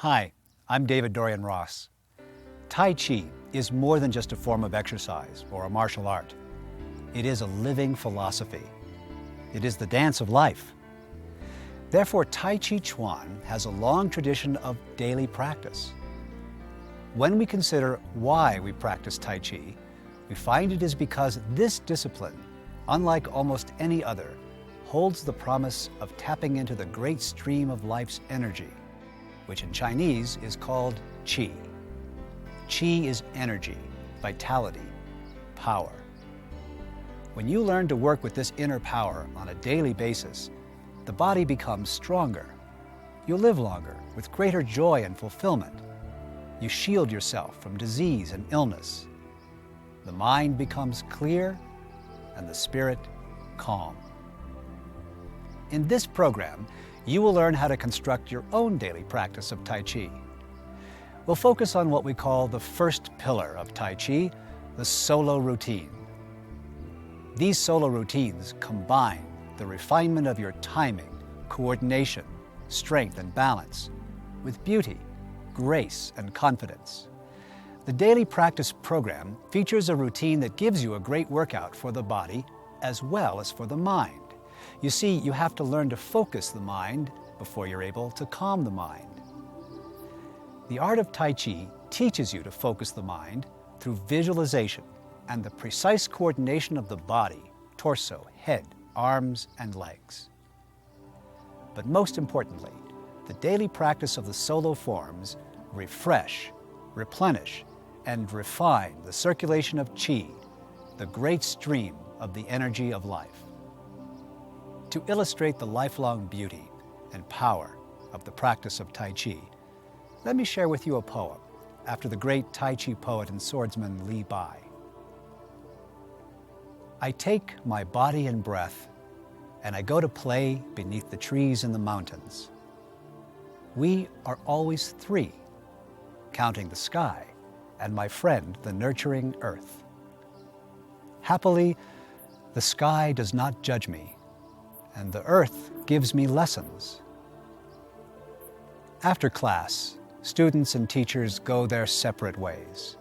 Hi, I'm David Dorian Ross. Tai Chi is more than just a form of exercise or a martial art. It is a living philosophy. It is the dance of life. Therefore, Tai Chi Chuan has a long tradition of daily practice. When we consider why we practice Tai Chi, we find it is because this discipline, unlike almost any other, holds the promise of tapping into the great stream of life's energy, which in Chinese is called Qi. Qi is energy, vitality, power. When you learn to work with this inner power on a daily basis, the body becomes stronger. You live longer with greater joy and fulfillment. You shield yourself from disease and illness. The mind becomes clear and the spirit calm. In this program, you will learn how to construct your own daily practice of Tai Chi. We'll focus on what we call the first pillar of Tai Chi, the solo routine. These solo routines combine the refinement of your timing, coordination, strength, and balance with beauty, grace, and confidence. The daily practice program features a routine that gives you a great workout for the body as well as for the mind. You see, you have to learn to focus the mind before you're able to calm the mind. The art of Tai Chi teaches you to focus the mind through visualization and the precise coordination of the body, torso, head, arms, and legs. But most importantly, the daily practice of the solo forms refresh, replenish, and refine the circulation of Qi, the great stream of the energy of life. To illustrate the lifelong beauty and power of the practice of Tai Chi, let me share with you a poem after the great Tai Chi poet and swordsman Li Bai. I take my body and breath, and I go to play beneath the trees in the mountains. We are always three, counting the sky and my friend, the nurturing earth. Happily, the sky does not judge me, and the earth gives me lessons. After class, students and teachers go their separate ways.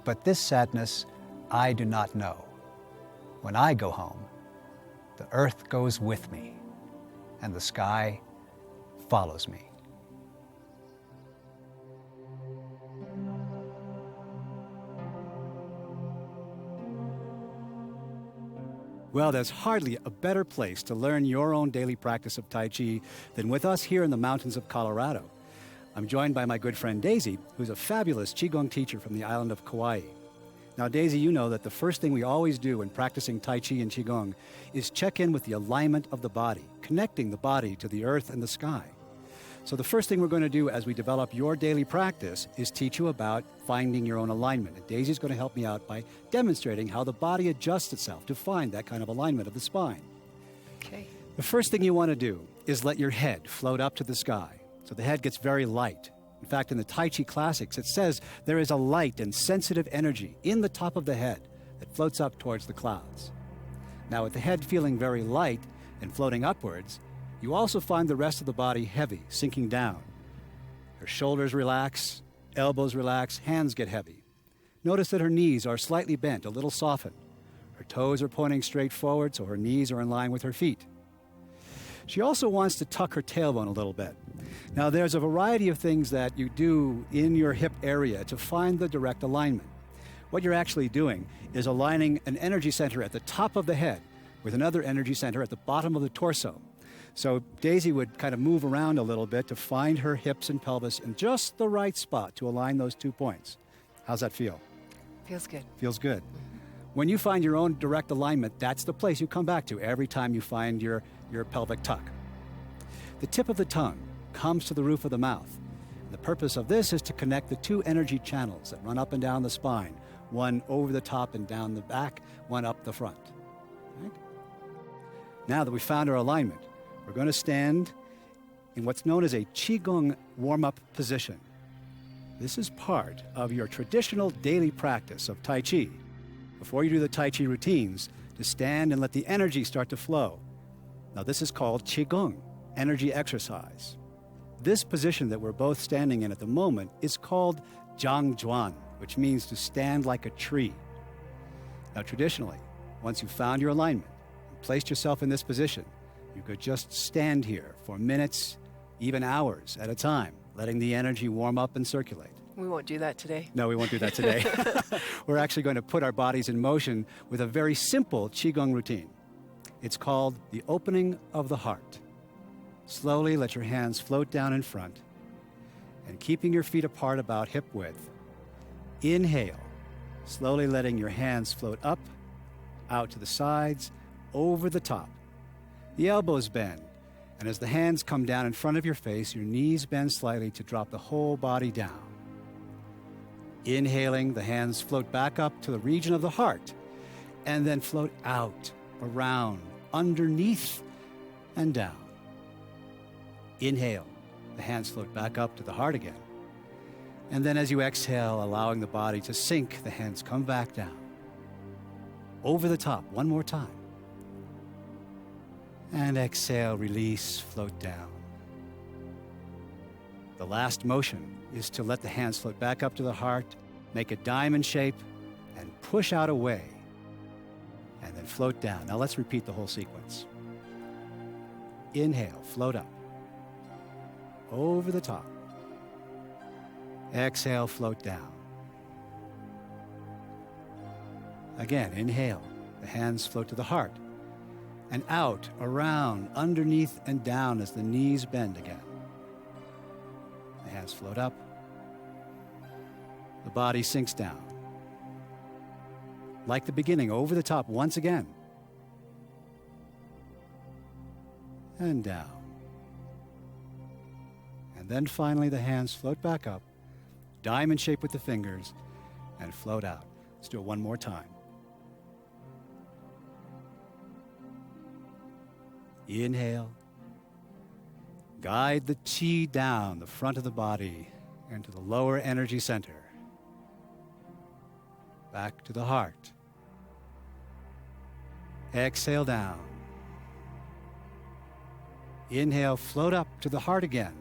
But this sadness I do not know. When I go home, the earth goes with me, and the sky follows me. Well, there's hardly a better place to learn your own daily practice of Tai Chi than with us here in the mountains of Colorado. I'm joined by my good friend Daisy, who's a fabulous Qigong teacher from the island of Kauai. Now, Daisy, you know that the first thing we always do when practicing Tai Chi and Qigong is check in with the alignment of the body, connecting the body to the earth and the sky. So the first thing we're going to do as we develop your daily practice is teach you about finding your own alignment. And Daisy's going to help me out by demonstrating how the body adjusts itself to find that kind of alignment of the spine. Okay. The first thing you want to do is let your head float up to the sky. So the head gets very light. In fact, in the Tai Chi classics, it says there is a light and sensitive energy in the top of the head that floats up towards the clouds. Now, with the head feeling very light and floating upwards, you also find the rest of the body heavy, sinking down. Her shoulders relax, elbows relax, hands get heavy. Notice that her knees are slightly bent, a little softened. Her toes are pointing straight forward, so her knees are in line with her feet. She also wants to tuck her tailbone a little bit. Now, there's a variety of things that you do in your hip area to find the direct alignment. What you're actually doing is aligning an energy center at the top of the head with another energy center at the bottom of the torso. So Daisy would kind of move around a little bit to find her hips and pelvis in just the right spot to align those 2 points. How's that feel? Feels good. Feels good. When you find your own direct alignment, that's the place you come back to every time you find your pelvic tuck. The tip of the tongue comes to the roof of the mouth. The purpose of this is to connect the 2 energy channels that run up and down the spine, one over the top and down the back, one up the front. Right? Now that we found our alignment, we're going to stand in what's known as a Qigong warm-up position. This is part of your traditional daily practice of Tai Chi. Before you do the Tai Chi routines, to stand and let the energy start to flow. Now, this is called Qigong, energy exercise. This position that we're both standing in at the moment is called Zhuan, which means to stand like a tree. Now, traditionally, once you've found your alignment and placed yourself in this position, you could just stand here for minutes, even hours at a time, letting the energy warm up and circulate. We won't do that today. No, we won't do that today. We're actually going to put our bodies in motion with a very simple Qigong routine. It's called the opening of the heart. Slowly let your hands float down in front and keeping your feet apart about hip width. Inhale, slowly letting your hands float up, out to the sides, over the top. The elbows bend, and as the hands come down in front of your face, your knees bend slightly to drop the whole body down. Inhaling, the hands float back up to the region of the heart, and then float out, around, underneath, and down. Inhale, the hands float back up to the heart again. And then as you exhale, allowing the body to sink, the hands come back down. Over the top, one more time. And exhale, release, float down. The last motion is to let the hands float back up to the heart, make a diamond shape, and push out away. And then float down. Now let's repeat the whole sequence. Inhale, float up. Over the top. Exhale, float down. Again, inhale. The hands float to the heart. And out, around, underneath, and down as the knees bend again. The hands float up. The body sinks down. Like the beginning, over the top once again. And down. And then finally the hands float back up, diamond shape with the fingers, and float out. Let's do it one more time. Inhale. Guide the chi down the front of the body into the lower energy center. Back to the heart. Exhale down. Inhale, float up to the heart again.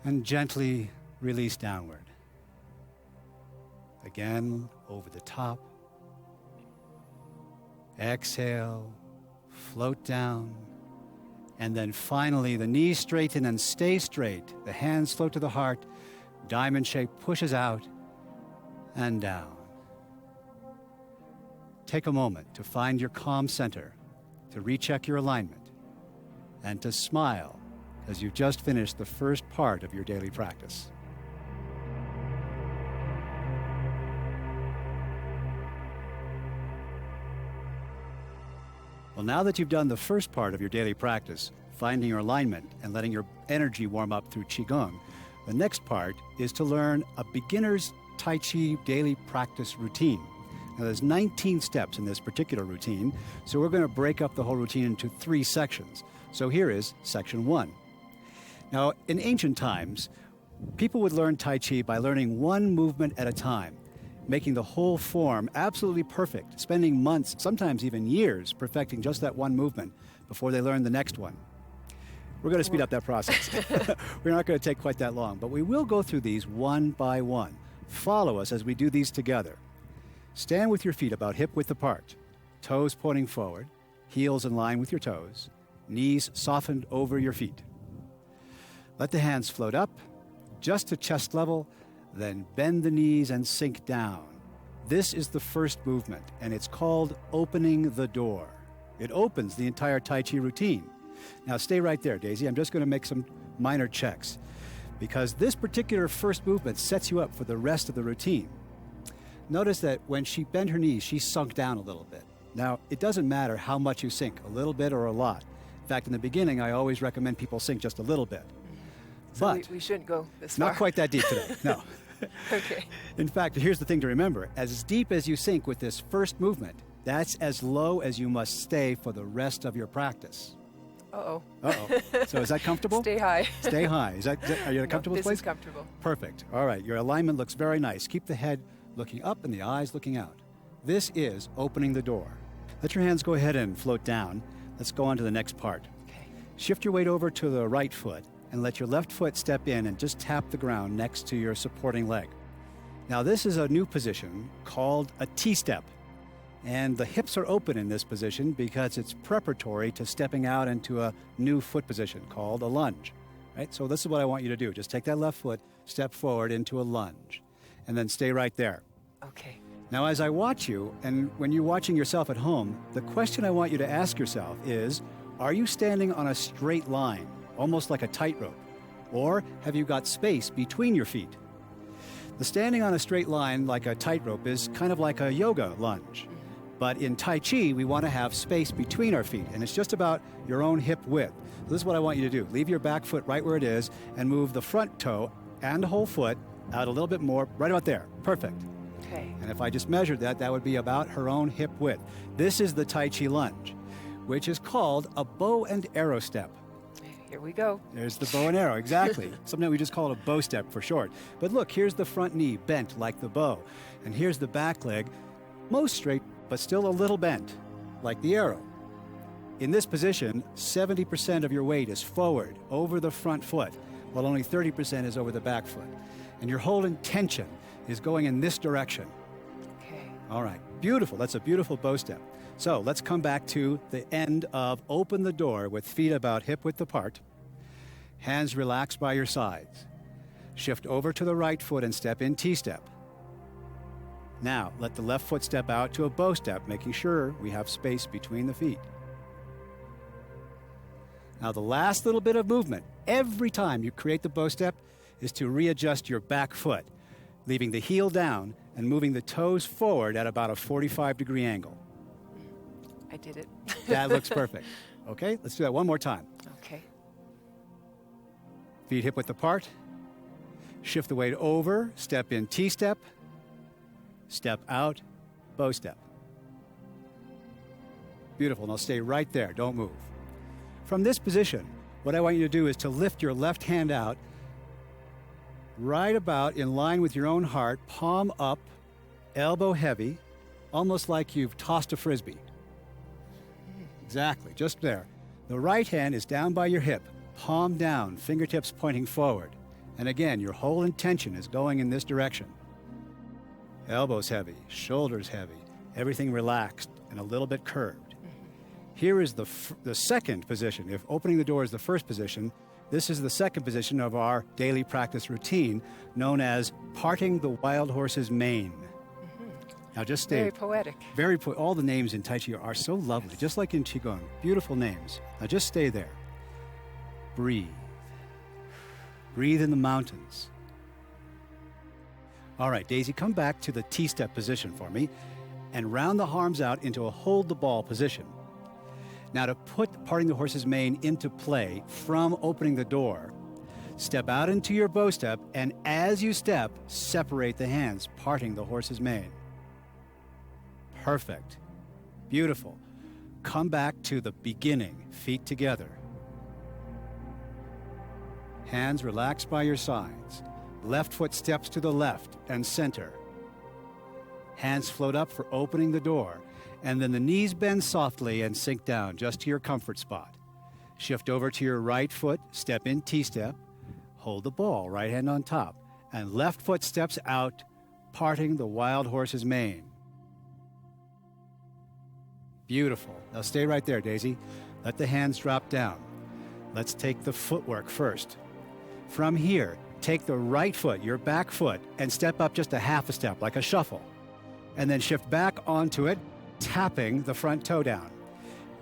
And gently release downward. Again, over the top. Exhale, float down. And then finally, the knees straighten and stay straight. The hands float to the heart. Diamond shape pushes out and down. Take a moment to find your calm center, to recheck your alignment, and to smile as you've just finished the first part of your daily practice. Well, now that you've done the first part of your daily practice, finding your alignment and letting your energy warm up through Qigong, the next part is to learn a beginner's Tai Chi daily practice routine. Now, there's 19 steps in this particular routine, so we're going to break up the whole routine into 3 sections. So here is section 1. Now, in ancient times, people would learn Tai Chi by learning one movement at a time, making the whole form absolutely perfect, spending months, sometimes even years, perfecting just that one movement before they learned the next one. We're going to speed up that process. We're not going to take quite that long, but we will go through these one by one. Follow us as we do these together. Stand with your feet about hip width apart, toes pointing forward, heels in line with your toes, knees softened over your feet. Let the hands float up, just to chest level, then bend the knees and sink down. This is the first movement, and it's called opening the door. It opens the entire Tai Chi routine. Now stay right there, Daisy. I'm just going to make some minor checks, because this particular first movement sets you up for the rest of the routine. Notice that when she bent her knees, she sunk down a little bit. Now, it doesn't matter how much you sink, a little bit or a lot. In fact, in the beginning, I always recommend people sink just a little bit. So But we shouldn't go this far. not quite that deep today, no. Okay. In fact, here's the thing to remember. As deep as you sink with this first movement, that's as low as you must stay for the rest of your practice. Uh-oh. Uh-oh. So is that comfortable? Stay high. Stay high. Are you in a comfortable this place? is comfortable. Perfect. All right. Your alignment looks very nice. Keep the head looking up and the eyes looking out. This is opening the door. Let your hands go ahead and float down. Let's go on to the next part. Okay. Shift your weight over to the right foot and let your left foot step in and just tap the ground next to your supporting leg. Now, this is a new position called a T-step. And the hips are open in this position because it's preparatory to stepping out into a new foot position called a lunge. Right? So this is what I want you to do. Just take that left foot, step forward into a lunge, and then stay right there. Okay. Now, as I watch you, and when you're watching yourself at home, the question I want you to ask yourself is, are you standing on a straight line, almost like a tightrope? Or have you got space between your feet? The standing on a straight line like a tightrope is kind of like a yoga lunge. But in Tai Chi, we want to have space between our feet, and it's just about your own hip width. So this is what I want you to do. Leave your back foot right where it is and move the front toe and the whole foot out a little bit more, right about there. Perfect. Okay. And if I just measured that, that would be about her own hip width. This is the Tai Chi lunge, which is called a bow and arrow step. Here we go. There's the bow and arrow, exactly. Sometimes we just call it a bow step for short. But look, here's the front knee bent like the bow. And here's the back leg, most straight, but still a little bent, like the arrow. In this position, 70% of your weight is forward, over the front foot, while only 30% is over the back foot. And your whole intention is going in this direction. Okay. All right, beautiful. That's a beautiful bow step. So let's come back to the end of open the door with feet about hip width apart. Hands relaxed by your sides. Shift over to the right foot and step in T-step. Now, let the left foot step out to a bow step, making sure we have space between the feet. Now, the last little bit of movement, every time you create the bow step, is to readjust your back foot, leaving the heel down and moving the toes forward at about a 45-degree angle. I did it. That looks perfect. Okay, let's do that one more time. Okay. Feet hip width apart. Shift the weight over, step in T-step. Step out, bow step. Beautiful. Now stay right there. Don't move. From this position, what I want you to do is to lift your left hand out right about in line with your own heart, palm up, elbow heavy, almost like you've tossed a frisbee. Exactly, just there. The right hand is down by your hip, palm down, fingertips pointing forward. And again, your whole intention is going in this direction. Elbows heavy, shoulders heavy, everything relaxed and a little bit curved. Here is the second position. If opening the door is the first position, this is the second position of our daily practice routine, known as parting the wild horse's mane. Now just stay. Very poetic. All the names in Tai Chi are so lovely, just like in Qigong. Beautiful names. Now just stay there. Breathe. Breathe in the mountains. All right, Daisy, come back to the T-step position for me and round the arms out into a hold the ball position. Now to put parting the horse's mane into play from opening the door, step out into your bow step, and as you step, separate the hands, parting the horse's mane. Perfect. Beautiful. Come back to the beginning, feet together. Hands relaxed by your sides. Left foot steps to the left and center. Hands float up for opening the door, and then the knees bend softly and sink down just to your comfort spot. Shift over to your right foot, step in T-step, hold the ball, right hand on top, and left foot steps out, parting the wild horse's mane. Beautiful. Now stay right there, Daisy. Let the hands drop down. Let's take the footwork first. From here, take the right foot, your back foot, and step up just a half a step, like a shuffle. And then shift back onto it, tapping the front toe down.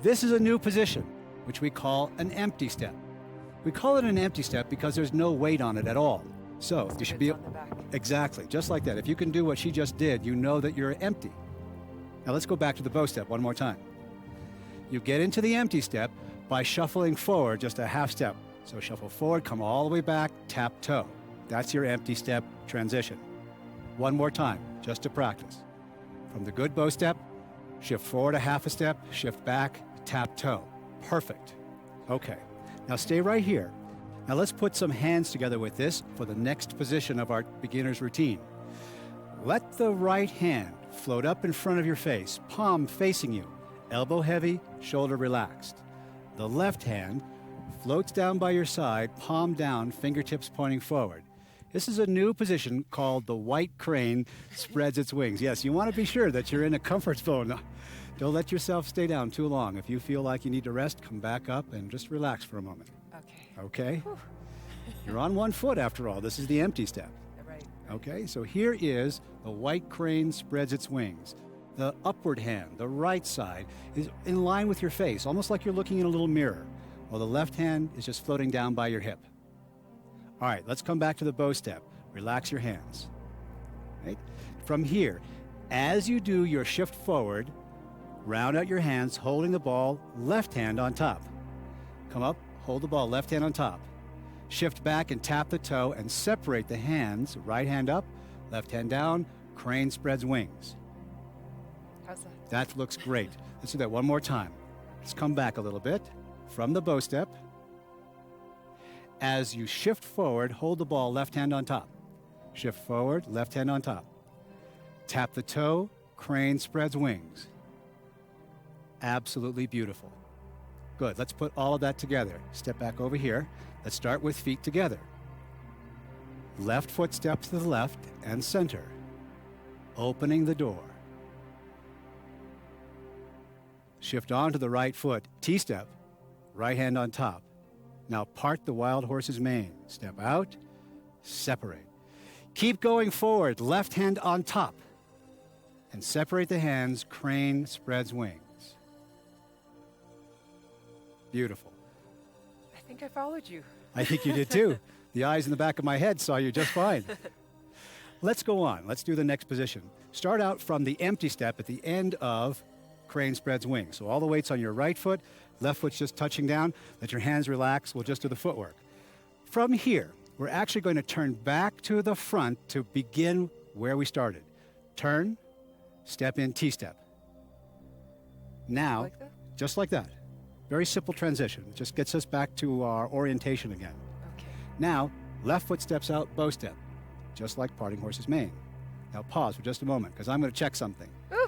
This is a new position, which we call an empty step. We call it an empty step because there's no weight on it at all. So you should be on the back. Exactly, just like that. If you can do what she just did, you know that you're empty. Now let's go back to the bow step one more time. You get into the empty step by shuffling forward just a half step. So shuffle forward, come all the way back, tap toe. That's your empty step transition. One more time, just to practice. From the good bow step, shift forward a half a step, shift back, tap toe. Perfect. Okay, now stay right here. Now let's put some hands together with this for the next position of our beginner's routine. Let the right hand float up in front of your face, palm facing you, elbow heavy, shoulder relaxed. The left hand floats down by your side, palm down, fingertips pointing forward. This is a new position called the white crane spreads its wings. Yes, you want to be sure that you're in a comfort zone. Don't let yourself stay down too long. If you feel like you need to rest, come back up and just relax for a moment. Okay. Okay? You're on one foot after all. This is the empty step. Right. Okay, so here is the white crane spreads its wings. The upward hand, the right side, is in line with your face, almost like you're looking in a little mirror, while the left hand is just floating down by your hip. All right, let's come back to the bow step. Relax your hands. Right? From here, as you do your shift forward, round out your hands, holding the ball, left hand on top. Come up, hold the ball, left hand on top. Shift back and tap the toe and separate the hands, right hand up, left hand down, crane spreads wings. How's that? That looks great. Let's do that one more time. Let's come back a little bit from the bow step. As you shift forward, hold the ball, left hand on top. Shift forward, left hand on top. Tap the toe, crane spreads wings. Absolutely beautiful. Good. Let's put all of that together. Step back over here. Let's start with feet together. Left foot steps to the left and center. Opening the door. Shift on to the right foot. T-step. Right hand on top. Now part the wild horse's mane. Step out. Separate. Keep going forward. Left hand on top. And separate the hands. Crane spreads wings. Beautiful. I think I followed you. I think you did too. The eyes in the back of my head saw you just fine. Let's go on. Let's do the next position. Start out from the empty step at the end of crane spreads wings. So all the weight's on your right foot, left foot's just touching down. Let your hands relax. We'll just do the footwork. From here, we're actually going to turn back to the front to begin where we started. Turn, step in, T-step. Now, Like that? just like that. Very simple transition. It just gets us back to our orientation again. Okay. Now, left foot steps out, bow step, just like parting horse's mane. Now pause for just a moment, because I'm going to check something. Ooh.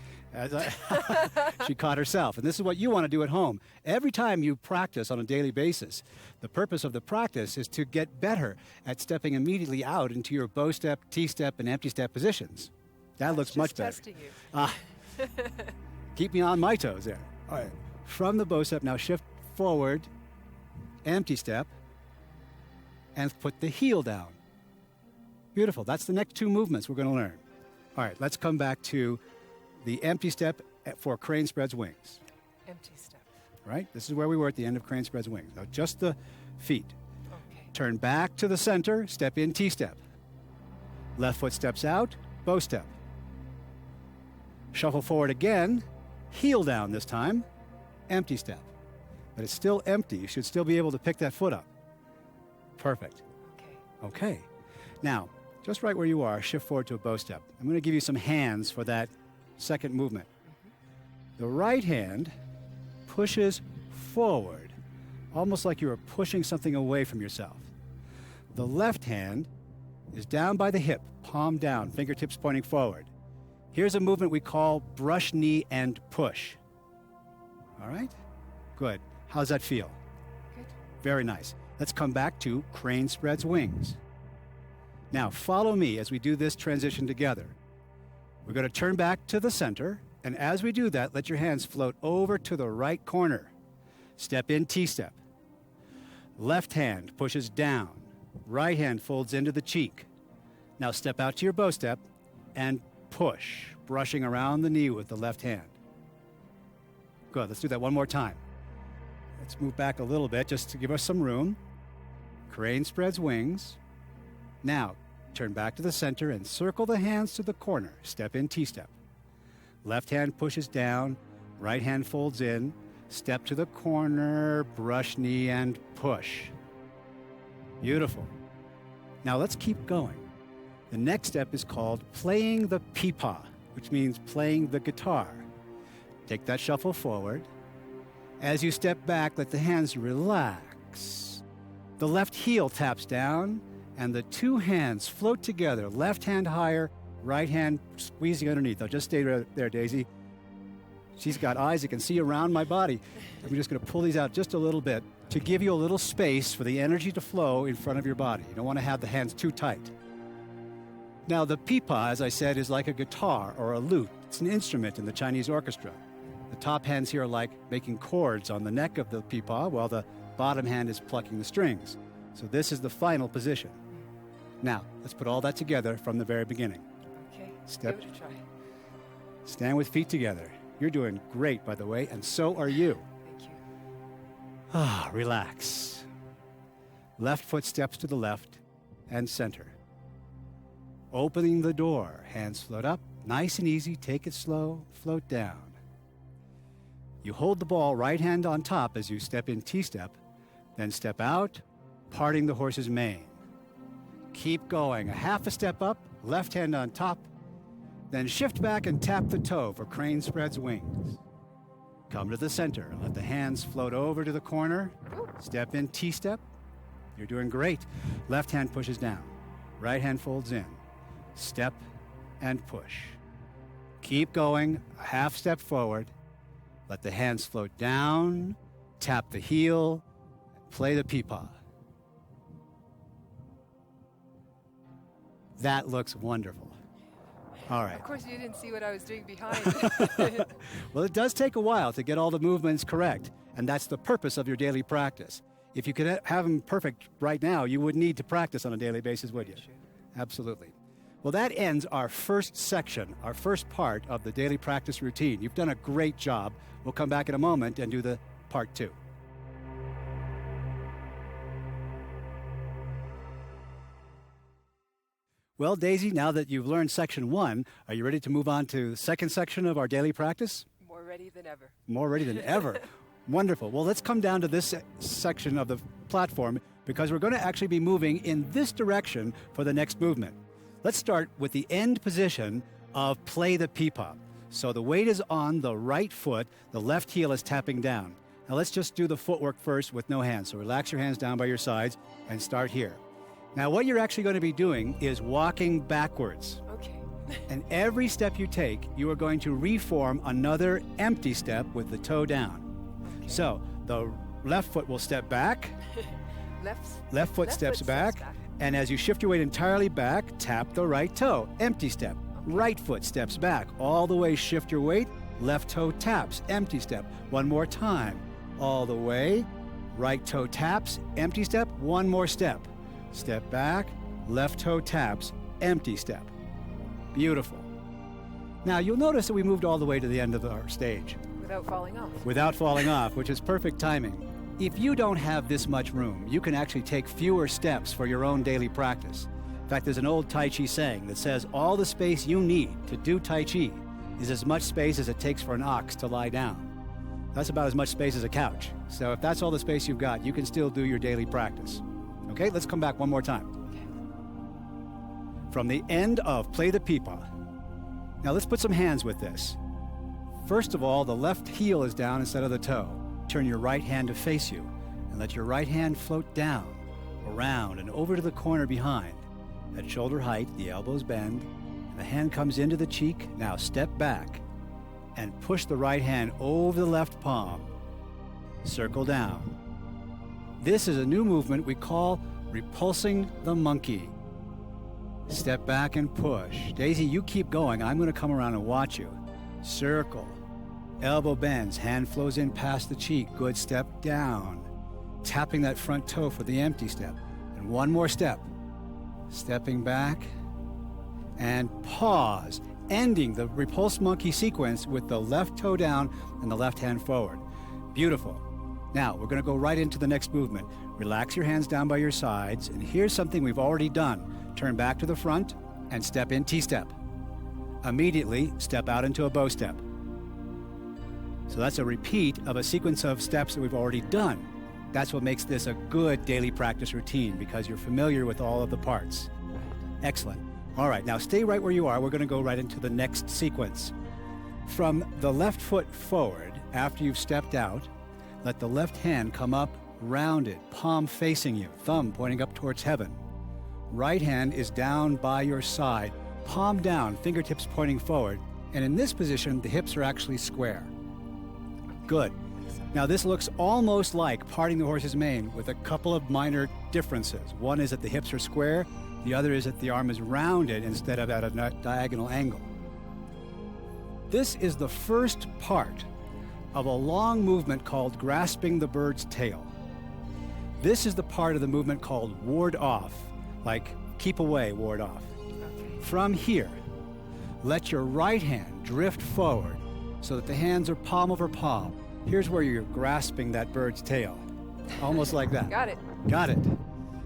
She caught herself. And this is what you want to do at home. Every time you practice on a daily basis, the purpose of the practice is to get better at stepping immediately out into your bow step, T-step, and empty step positions. That looks much better. Testing you. Keep me on my toes there. All right. From the bow step, now shift forward, empty step, and put the heel down. Beautiful. That's the next two movements we're going to learn. All right, let's come back to the empty step for crane spreads wings. Empty step. Right? This is where we were at the end of crane spreads wings. Now just the feet. Okay. Turn back to the center, step in, T-step. Left foot steps out, bow step. Shuffle forward again, heel down this time, empty step. But it's still empty. You should still be able to pick that foot up. Perfect. Okay. Okay. Now, just right where you are, shift forward to a bow step. I'm going to give you some hands for that second movement. The right hand pushes forward, almost like you are pushing something away from yourself. The left hand is down by the hip, palm down, fingertips pointing forward. Here's a movement we call brush knee and push. All right? Good. How's that feel? Good. Very nice. Let's come back to crane spreads wings. Now, follow me as we do this transition together. We're going to turn back to the center, and as we do that, let your hands float over to the right corner. Step in, T-step. Left hand pushes down. Right hand folds into the cheek. Now step out to your bow step and push, brushing around the knee with the left hand. Good. Let's do that one more time. Let's move back a little bit just to give us some room. Crane spreads wings. Now, turn back to the center and circle the hands to the corner. Step in, T-step. Left hand pushes down, right hand folds in, step to the corner, brush knee, and push. Beautiful. Now let's keep going. The next step is called playing the pipa, which means playing the guitar. Take that shuffle forward. As you step back, let the hands relax. The left heel taps down, and the two hands float together, left hand higher, right hand squeezing underneath. Now just stay right there, Daisy. She's got eyes that can see around my body. I'm just going to pull these out just a little bit. to give you a little space for the energy to flow in front of your body. You don't want to have the hands too tight. Now, the pipa, as I said, is like a guitar or a lute. It's an instrument in the Chinese orchestra. The top hands here are like making chords on the neck of the pipa, while the bottom hand is plucking the strings. So this is the final position. Now, let's put all that together from the very beginning. Okay. Step. Give it a try. Stand with feet together. You're doing great, by the way, and so are you. Thank you. Relax. Left foot steps to the left and center. Opening the door, hands float up, nice and easy, take it slow, float down. You hold the ball right hand on top as you step in T-step, then step out, parting the horse's mane. Keep going, a half a step up, left hand on top, then shift back and tap the toe for crane spreads wings. Come to the center, let the hands float over to the corner, step in T-step. You're doing great. Left hand pushes down, right hand folds in. Step and push. Keep going, a half step forward. Let the hands float down, tap the heel, play the pipa. That looks wonderful. All right. Of course, you didn't see what I was doing behind. Well, it does take a while to get all the movements correct, and that's the purpose of your daily practice. If you could have them perfect right now, you would need to practice on a daily basis, would you? Sure. Absolutely. Well, that ends our first section, our first part of the daily practice routine. You've done a great job. We'll come back in a moment and do the part 2. Well, Daisy, now that you've learned section 1, are you ready to move on to the second section of our daily practice? More ready than ever. More ready than ever. Wonderful. Well, let's come down to this section of the platform because we're going to actually be moving in this direction for the next movement. Let's start with the end position of play the pipa. So the weight is on the right foot, the left heel is tapping down. Now let's just do the footwork first with no hands. So relax your hands down by your sides and start here. Now what you're actually going to be doing is walking backwards. Okay. And every step you take, you are going to reform another empty step with the toe down. Okay. So the left foot will step back, left foot steps back, and as you shift your weight entirely back, tap the right toe, empty step. Right foot steps back, all the way shift your weight, left toe taps, empty step. One more time, all the way, right toe taps, empty step, one more step. Step back, left toe taps, empty step. Beautiful. Now you'll notice that we moved all the way to the end of our stage. Without falling off. Without falling off, which is perfect timing. If you don't have this much room, you can actually take fewer steps for your own daily practice. In fact, there's an old Tai Chi saying that says all the space you need to do Tai Chi is as much space as it takes for an ox to lie down. That's about as much space as a couch. So if that's all the space you've got, you can still do your daily practice. Okay, let's come back one more time. From the end of Play the Pipa. Now let's put some hands with this. First of all, the left heel is down instead of the toe. Turn your right hand to face you and let your right hand float down, around, and over to the corner behind. At shoulder height, the elbows bend, and the hand comes into the cheek. Now step back and push the right hand over the left palm. Circle down. This is a new movement we call repulsing the monkey. Step back and push. Daisy, you keep going. I'm going to come around and watch you. Circle. Elbow bends, hand flows in past the cheek. Good, step down. Tapping that front toe for the empty step. And one more step. Stepping back and pause, ending the repulsed monkey sequence with the left toe down and the left hand forward. Beautiful. Now, we're going to go right into the next movement. Relax your hands down by your sides, and here's something we've already done. Turn back to the front and step in T-step. Immediately, step out into a bow step. So that's a repeat of a sequence of steps that we've already done. That's what makes this a good daily practice routine, because you're familiar with all of the parts. Excellent. All right, now stay right where you are. We're going to go right into the next sequence. From the left foot forward, after you've stepped out, let the left hand come up, rounded, palm facing you, thumb pointing up towards heaven. Right hand is down by your side, palm down, fingertips pointing forward. And in this position, the hips are actually square. Good. Now this looks almost like parting the horse's mane with a couple of minor differences. One is that the hips are square, the other is that the arm is rounded instead of at a diagonal angle. This is the first part of a long movement called grasping the bird's tail. This is the part of the movement called ward off, like keep away, ward off. From here, let your right hand drift forward so that the hands are palm over palm. Here's where you're grasping that bird's tail, almost like that. Got it. Got it.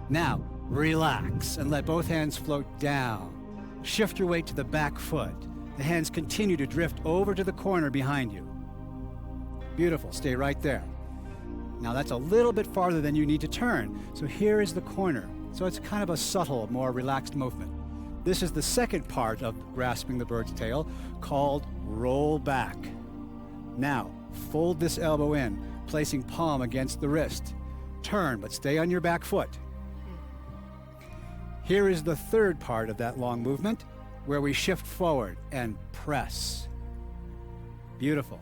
Now, relax and let both hands float down. Shift your weight to the back foot. The hands continue to drift over to the corner behind you. Beautiful. Stay right there. Now that's a little bit farther than you need to turn. So here is the corner. So it's kind of a subtle, more relaxed movement. This is the second part of grasping the bird's tail, called roll back. Now, fold this elbow in, placing palm against the wrist. Turn, but stay on your back foot. Here is the third part of that long movement, where we shift forward and press. Beautiful.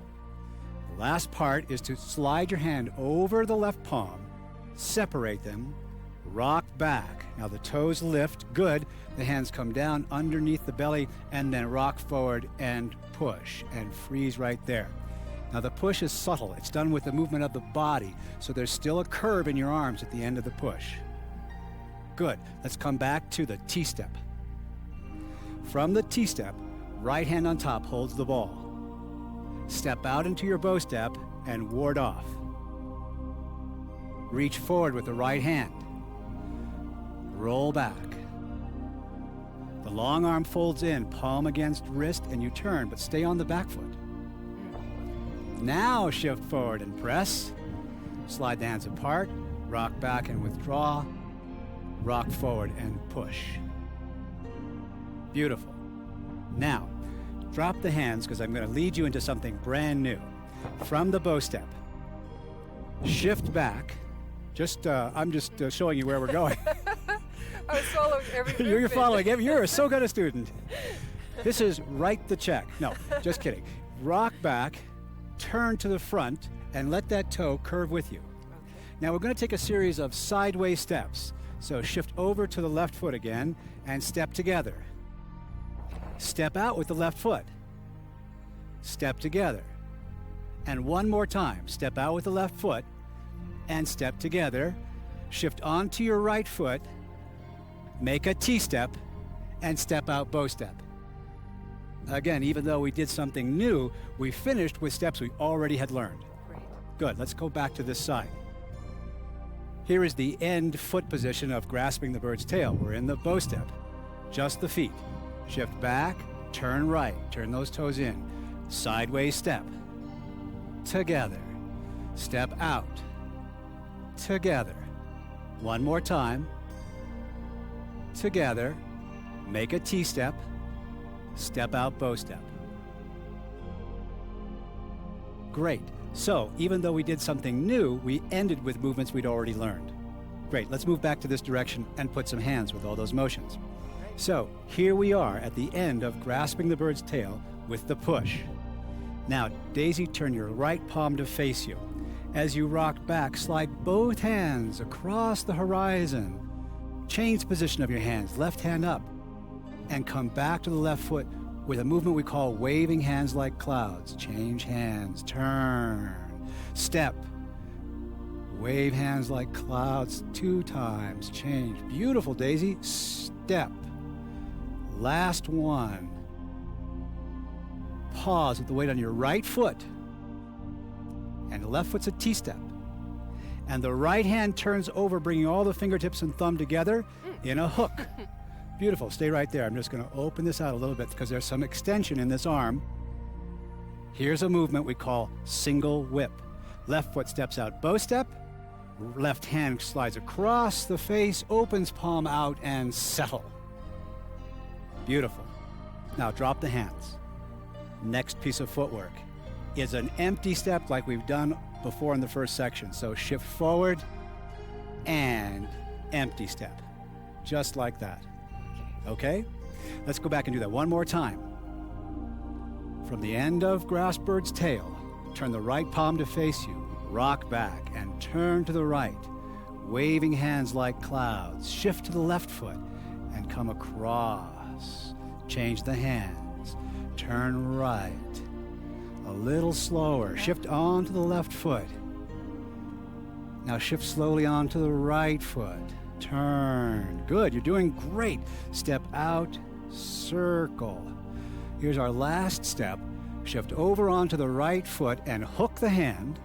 The last part is to slide your hand over the left palm, separate them, rock back. Now the toes lift, good. The hands come down underneath the belly, and then rock forward and push, and freeze right there. Now the push is subtle. It's done with the movement of the body, so there's still a curve in your arms at the end of the push. Good. Let's come back to the T-step. From the T-step, right hand on top holds the ball. Step out into your bow step and ward off. Reach forward with the right hand. Roll back. The long arm folds in, palm against wrist, and you turn, but stay on the back foot. Now shift forward and press. Slide the hands apart, rock back and withdraw, rock forward and push. Beautiful. Now, drop the hands because I'm going to lead you into something brand new. From the bow step, shift back. I'm just showing you where we're going. I was following every movement. You're following. You're so good a student. This is write the check. No, just kidding. Rock back, turn to the front, and let that toe curve with you. Okay. Now we're going to take a series of sideways steps. So shift over to the left foot again and step together. Step out with the left foot. Step together. And one more time. Step out with the left foot and step together. Shift onto your right foot. Make a T-step and step out bow step. Again, even though we did something new, we finished with steps we already had learned. Great. Good. Let's go back to this side. Here is the end foot position of grasping the bird's tail. We're in the bow step. Just the feet. Shift back, turn right, turn those toes in. Sideways step. Together. Step out. Together. One more time. Together. Make a T-step. Step out bow step. Great. So, even though we did something new, we ended with movements we'd already learned. Great. Let's move back to this direction and put some hands with all those motions. So, here we are at the end of grasping the bird's tail with the push. Now, Daisy, turn your right palm to face you. As you rock back, slide both hands across the horizon. Change position of your hands, left hand up, and come back to the left foot with a movement we call waving hands like clouds. Change hands, turn, step, wave hands like clouds 2 times, change. Beautiful, Daisy. Step. Last one. Pause with the weight on your right foot. And the left foot's a T-step. And the right hand turns over, bringing all the fingertips and thumb together in a hook. Beautiful. Stay right there. I'm just going to open this out a little bit because there's some extension in this arm. Here's a movement we call single whip. Left foot steps out, bow step. Left hand slides across the face, opens palm out, and settle. Beautiful. Now drop the hands. Next piece of footwork is an empty step like we've done before in the first section. So shift forward and empty step. Just like that. Okay? Let's go back and do that one more time. From the end of grasp bird's tail, turn the right palm to face you. Rock back and turn to the right, waving hands like clouds. Shift to the left foot and come across. Change the hands. Turn right. A little slower. Shift onto the left foot. Now shift slowly onto the right foot. Turn. Good. You're doing great. Step out. Circle. Here's our last step. Shift over onto the right foot and hook the hand.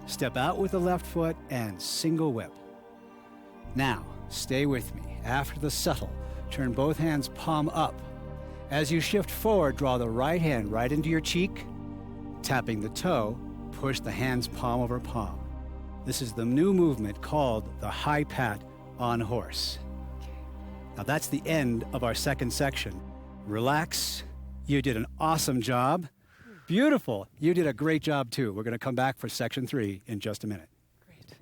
Step out with the left foot and single whip. Now, stay with me. After the subtle, turn both hands palm up. As you shift forward, draw the right hand right into your cheek. Tapping the toe, push the hands palm over palm. This is the new movement called the high pat on horse. Now that's the end of our second section. Relax. You did an awesome job. Beautiful. You did a great job too. We're going to come back for section 3 in just a minute. Great.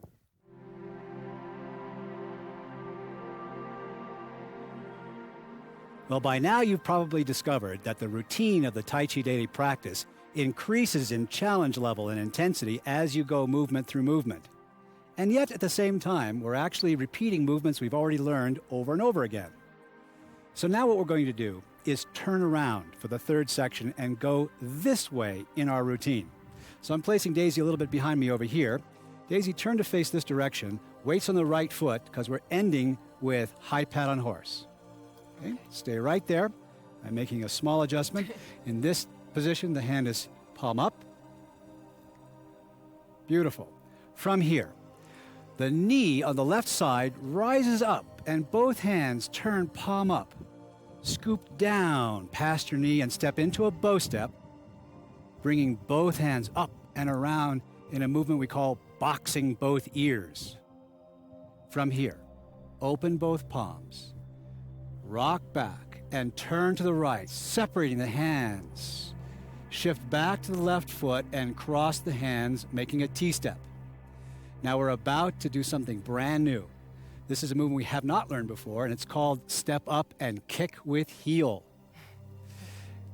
Well, by now you've probably discovered that the routine of the Tai Chi daily practice increases in challenge level and intensity as you go movement through movement. And yet, at the same time, we're actually repeating movements we've already learned over and over again. So now what we're going to do is turn around for the third section and go this way in our routine. So I'm placing Daisy a little bit behind me over here. Daisy, turn to face this direction, weights on the right foot, because we're ending with high pat on horse. Okay, stay right there. I'm making a small adjustment. In this position, the hand is palm up. Beautiful. From here, the knee on the left side rises up and both hands turn palm up. Scoop down past your knee and step into a bow step, bringing both hands up and around in a movement we call boxing both ears. From here, open both palms, rock back and turn to the right, separating the hands. Shift back to the left foot and cross the hands, making a T-step. Now we're about to do something brand new. This is a movement we have not learned before, and it's called step up and kick with heel.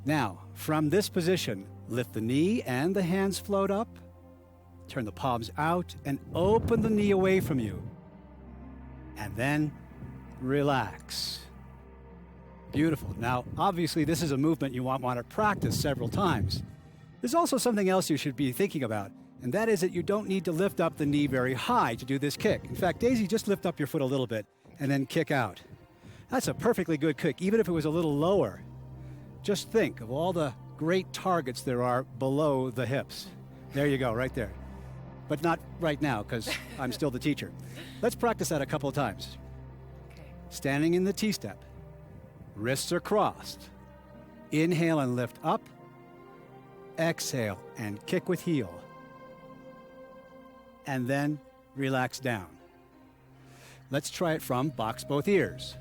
Now, from this position, lift the knee and the hands float up. Turn the palms out and open the knee away from you. And then relax. Beautiful. Now, obviously, this is a movement you want to practice several times. There's also something else you should be thinking about, and that is that you don't need to lift up the knee very high to do this kick. In fact, Daisy, just lift up your foot a little bit and then kick out. That's a perfectly good kick, even if it was a little lower. Just think of all the great targets there are below the hips. There you go, right there. But not right now, because I'm still the teacher. Let's practice that a couple of times. Okay. Standing in the T-step. Wrists are crossed. Inhale and lift up. Exhale and kick with heel. And then relax down. Let's try it from box both ears.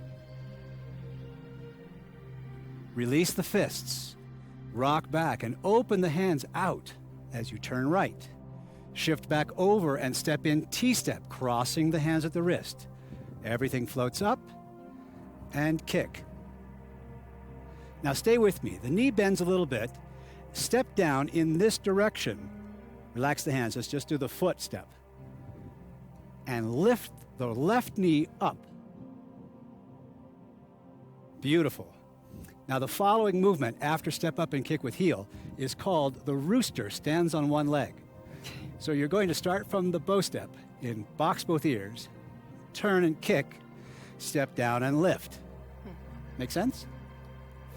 Release the fists. Rock back and open the hands out as you turn right. Shift back over and step in T-step, crossing the hands at the wrist. Everything floats up and kick. Now stay with me. The knee bends a little bit. Step down in this direction. Relax the hands. Let's just do the foot step. And lift the left knee up. Beautiful. Now the following movement after step up and kick with heel is called the rooster, stands on one leg. So you're going to start from the bow step in box both ears, turn and kick, step down and lift. Make sense?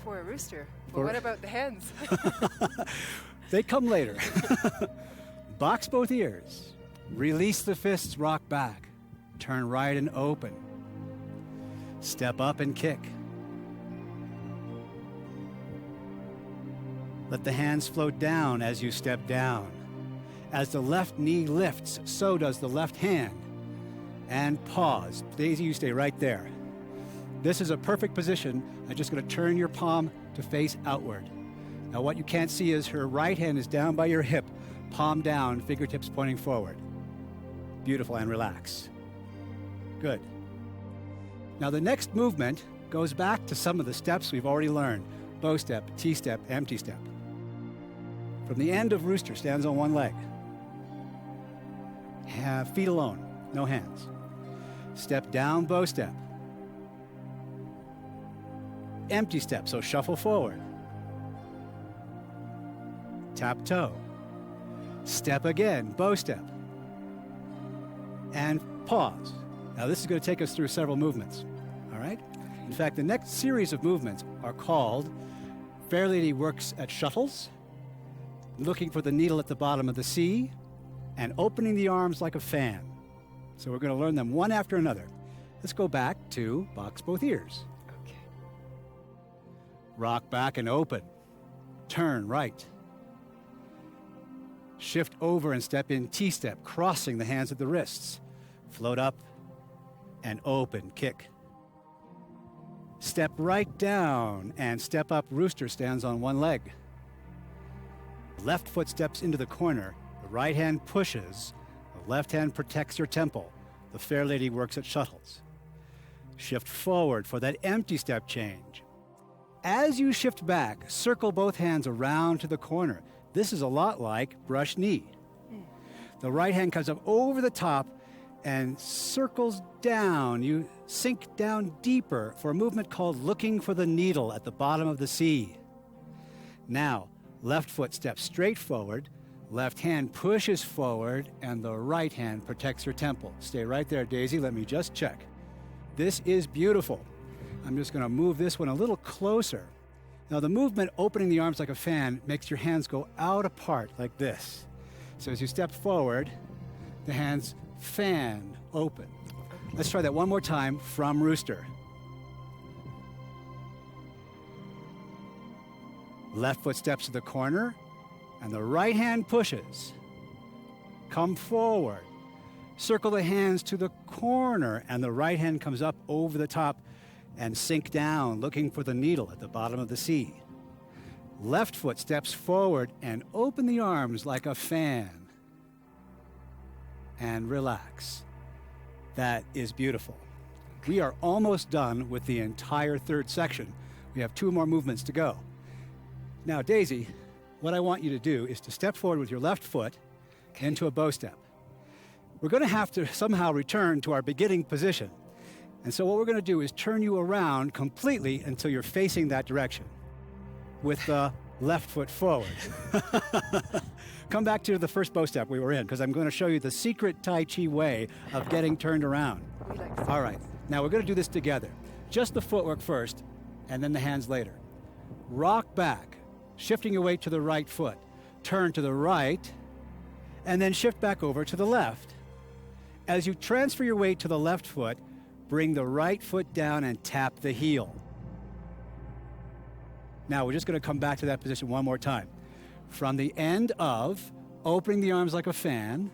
For a rooster. But what about the hands? They come later. Box both ears. Release the fists, rock back. Turn right and open. Step up and kick. Let the hands float down as you step down. As the left knee lifts, so does the left hand. And pause. Daisy, you stay right there. This is a perfect position. I'm just going to turn your palm to face outward. Now what you can't see is her right hand is down by your hip, palm down, fingertips pointing forward. Beautiful, and relax. Good. Now the next movement goes back to some of the steps we've already learned. Bow step, T-step, empty step. From the end of rooster, stands on one leg. have feet alone, no hands. Step down, bow step. Empty step, so shuffle forward. Tap toe. Step again, bow step. And pause. Now this is going to take us through several movements, all right? In fact, the next series of movements are called Fair Lady Works at Shuttles, Looking for the Needle at the Bottom of the Sea, and Opening the Arms like a Fan. So we're going to learn them one after another. Let's go back to box both ears. Okay. Rock back and open. Turn right. Shift over and step in T-step, crossing the hands at the wrists. Float up and open, kick. Step right down and step up, rooster stands on one leg. Left foot steps into the corner, the right hand pushes, the left hand protects your temple. The Fair Lady Works at Shuttles. Shift forward for that empty step change. As you shift back, circle both hands around to the corner. This is a lot like brush knee. The right hand comes up over the top and circles down. You sink down deeper for a movement called Looking for the Needle at the Bottom of the Sea. Now, left foot steps straight forward, left hand pushes forward, and the right hand protects your temple. Stay right there, Daisy. Let me just check. This is beautiful. I'm just going to move this one a little closer. Now, the movement opening the arms like a fan makes your hands go out apart like this. So as you step forward, the hands fan open. Let's try that one more time from rooster. Left foot steps to the corner, and the right hand pushes. Come forward. Circle the hands to the corner, and the right hand comes up over the top and sink down, looking for the needle at the bottom of the sea. Left foot steps forward and open the arms like a fan. And relax. That is beautiful. We are almost done with the entire third section. We have 2 more movements to go. Now, Daisy, what I want you to do is to step forward with your left foot into a bow step. We're going to have to somehow return to our beginning position. And so what we're going to do is turn you around completely until you're facing that direction with the left foot forward. Come back to the first bow step we were in, because I'm going to show you the secret Tai Chi way of getting turned around. We like All right. Now we're going to do this together. Just the footwork first, and then the hands later. Rock back, shifting your weight to the right foot. Turn to the right, and then shift back over to the left. As you transfer your weight to the left foot, bring the right foot down and tap the heel. Now we're just going to come back to that position one more time. From the end of opening the arms like a fan,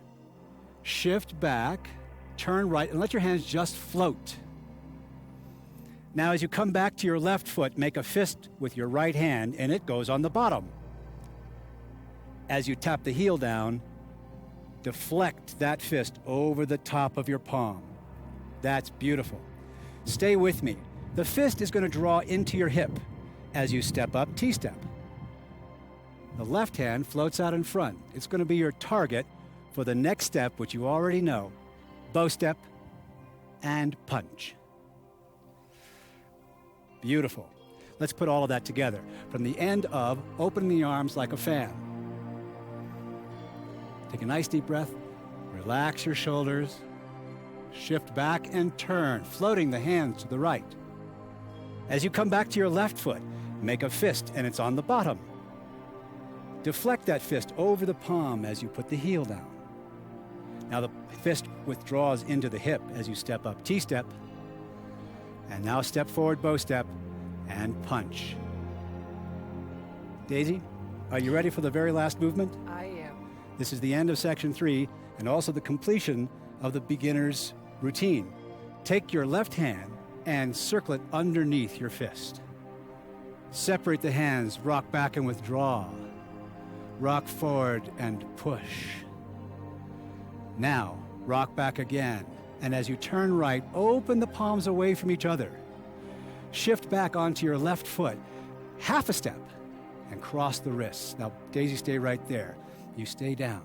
shift back, turn right, and let your hands just float. Now as you come back to your left foot, make a fist with your right hand, and it goes on the bottom. As you tap the heel down, deflect that fist over the top of your palm. That's beautiful. Stay with me. The fist is going to draw into your hip as you step up T-step. The left hand floats out in front. It's going to be your target for the next step, which you already know, bow step and punch. Beautiful. Let's put all of that together. From the end of opening the arms like a fan. Take a nice deep breath. Relax your shoulders. Shift back and turn, floating the hands to the right. As you come back to your left foot, make a fist, and it's on the bottom. Deflect that fist over the palm as you put the heel down. Now the fist withdraws into the hip as you step up T-step. And now step forward, bow step, and punch. Daisy, are you ready for the very last movement? I am. This is the end of section 3 and also the completion of the beginner's routine. Take your left hand and circle it underneath your fist. Separate the hands, rock back and withdraw. Rock forward and push. Now, rock back again. And as you turn right, open the palms away from each other. Shift back onto your left foot, half a step, and cross the wrists. Now, Daisy, stay right there. You stay down.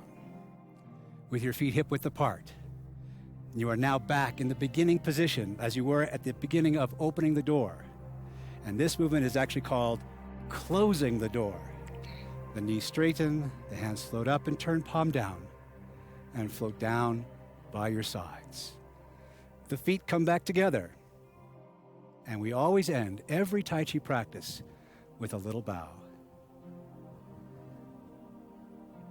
with your feet hip-width apart. You are now back in the beginning position as you were at the beginning of opening the door. And this movement is actually called closing the door. The knees straighten, the hands float up and turn palm down and float down by your sides. The feet come back together. And we always end every Tai Chi practice with a little bow.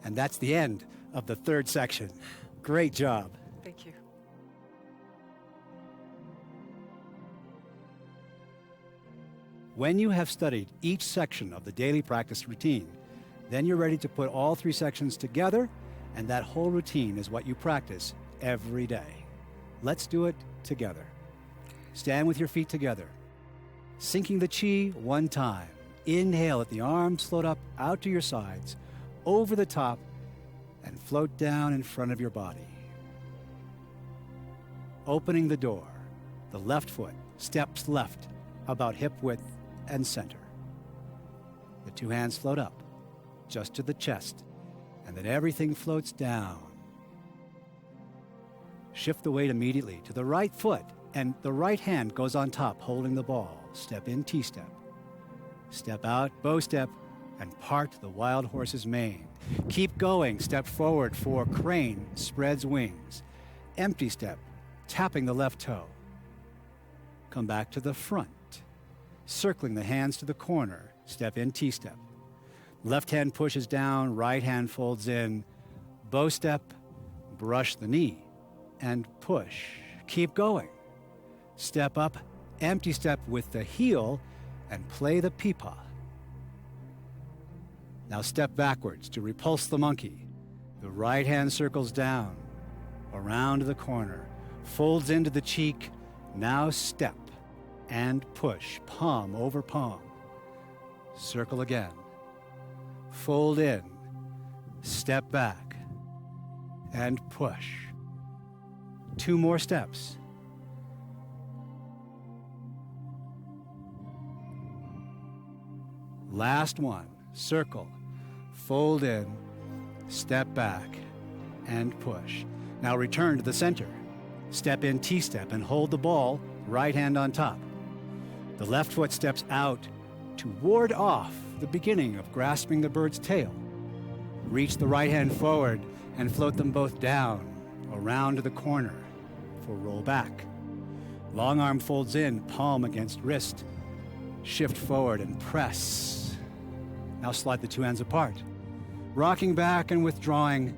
And that's the end of the third section. Great job. Thank you. When you have studied each section of the daily practice routine, then you're ready to put all three sections together, and that whole routine is what you practice every day. Let's do it together. Stand with your feet together. Sinking the chi one time. Inhale, let the arms float up out to your sides, over the top, and float down in front of your body. Opening the door. The left foot steps left, about hip width and center. The two hands float up, just to the chest, and then everything floats down. Shift the weight immediately to the right foot, and the right hand goes on top, holding the ball. Step in, T-step. Step out, bow step, and part the wild horse's mane. Keep going. Step forward for crane, spreads wings. Empty step, tapping the left toe. Come back to the front, circling the hands to the corner. Step in, T-step. Left hand pushes down, right hand folds in. Bow step, brush the knee, and push. Keep going. Step up, empty step with the heel, and play the peepaw. Now step backwards to repulse the monkey. The right hand circles down, around the corner, folds into the cheek. Now step and push, palm over palm. Circle again. Fold in, step back, and push. 2 more steps. Last one, circle, fold in, step back, and push. Now return to the center. Step in, T-step, and hold the ball, right hand on top. The left foot steps out to ward off the beginning of grasping the bird's tail. Reach the right hand forward and float them both down, around to the corner for roll back. Long arm folds in, palm against wrist. Shift forward and press. Now slide the 2 hands apart. Rocking back and withdrawing,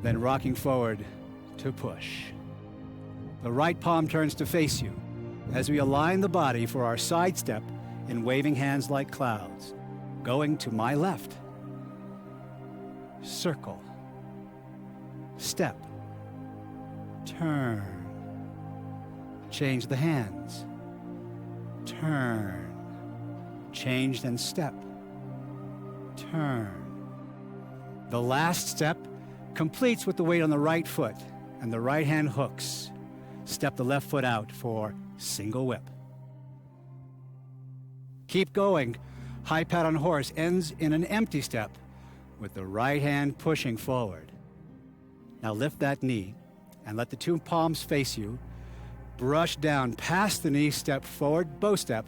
then rocking forward to push. The right palm turns to face you as we align the body for our side step in waving hands like clouds. Going to my left. Circle. Step. Turn. Change the hands. Turn. Change then step. Turn. The last step completes with the weight on the right foot and the right hand hooks. Step the left foot out for single whip. Keep going. High pat on horse ends in an empty step with the right hand pushing forward. Now lift that knee and let the 2 palms face you. Brush down past the knee, step forward, bow step,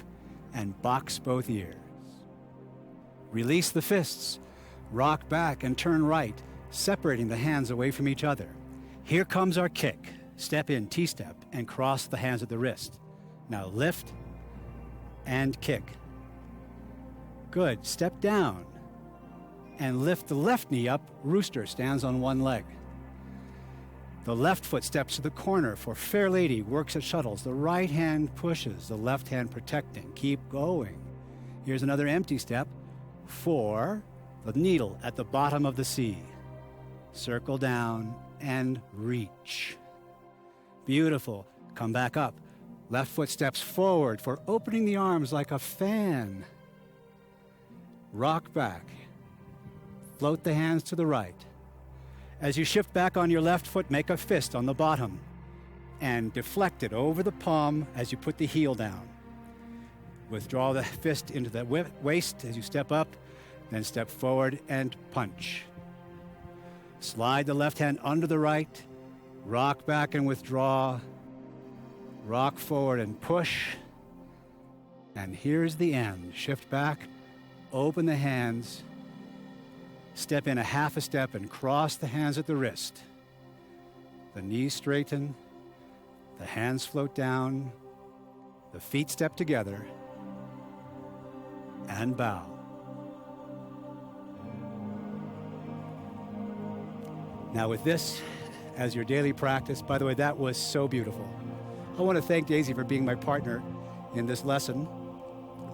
and box both ears. Release the fists. Rock back and turn right, separating the hands away from each other. Here comes our kick. Step in, T-step, and cross the hands at the wrist. Now lift and kick. Good. Step down and lift the left knee up. Rooster stands on one leg. The left foot steps to the corner for Fair Lady, works at shuttles. The right hand pushes, the left hand protecting. Keep going. Here's another empty step for the needle at the bottom of the C. Circle down and reach. Beautiful. Come back up. Left foot steps forward for opening the arms like a fan. Rock back. Float the hands to the right. As you shift back on your left foot, make a fist on the bottom and deflect it over the palm as you put the heel down. Withdraw the fist into the waist as you step up, then step forward and punch. Slide the left hand under the right, rock back and withdraw, rock forward and push. And here's the end. Shift back, open the hands, step in a half a step and cross the hands at the wrist. The knees straighten, the hands float down, the feet step together, and bow. Now with this as your daily practice, by the way, that was so beautiful. I want to thank Daisy for being my partner in this lesson.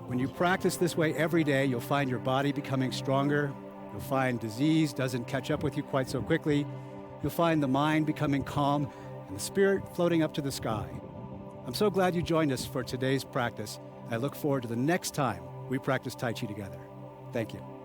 When you practice this way every day, you'll find your body becoming stronger. You'll find disease doesn't catch up with you quite so quickly. You'll find the mind becoming calm and the spirit floating up to the sky. I'm so glad you joined us for today's practice. I look forward to the next time we practice Tai Chi together. Thank you.